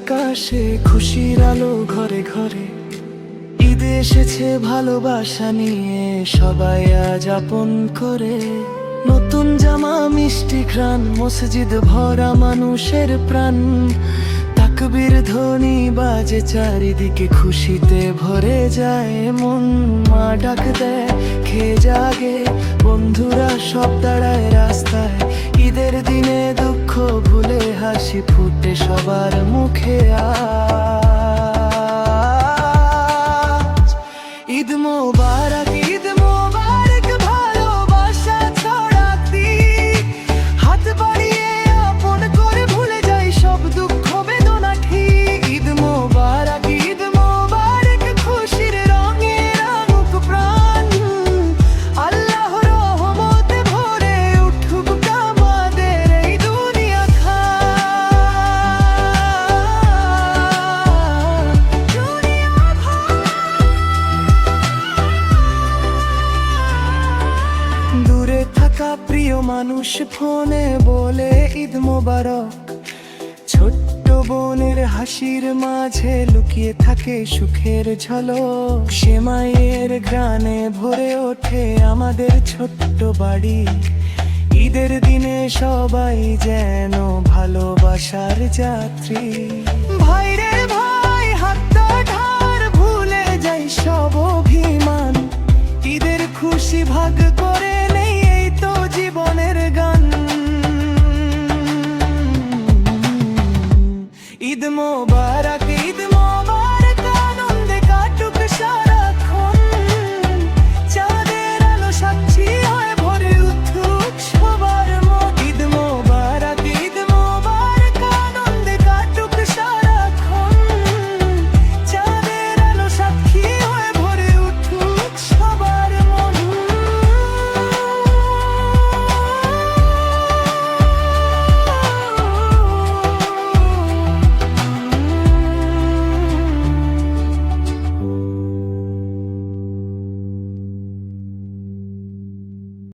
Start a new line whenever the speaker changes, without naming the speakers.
আকাশে খুশির আলো ঘরে ঘরে, ঈদ এসেছে ভালোবাসা নিয়ে, সবাই আজ আপন করে। নতুন জামা মিষ্টি ঘ্রাণ, মসজিদ ভরা মানুষের প্রাণ, তাকবীর ধ্বনি বাজে চারিদিকে, খুশিতে ভরে যায় মন। মা ডাক দেয় খেয়ে জাগে, বন্ধুরা সব দাঁড়ায় রাস্তায়, ঈদের দিনে দুঃখ ভুলে হাসি ফুটে সবার মুখে। আজ ঈদ মোবারক, ঈদ মোবারক, ভালোবাসা ছড়াতি, হাত বাড়িয়ে আপন করে ভুলে যাই সব দুঃখ বেদনা ঠিক। ঈদ মোবারক, ঈদ মোবারক, খুশির রঙে রাঙুক প্রাণ, আল্লাহর রহমতে ভরে উঠুক আমাদের এই দুনিয়া দূরে থাকা প্রিয় মানুষ ফোনে বলে ঈদ মোবারক, ছোট্ট বোনের হাসির মাঝে লুকিয়ে থাকে সুখের ঝলক। সেমাইয়ের ঘ্রাণে ভরে ওঠে আমাদের ছোট্ট বাড়ি, ঈদের দিনে সবাই যেন ভালোবাসার যাত্রী। ভাইরে ভাই হাতটা ধার, ভুলে যাই সব অভিমান,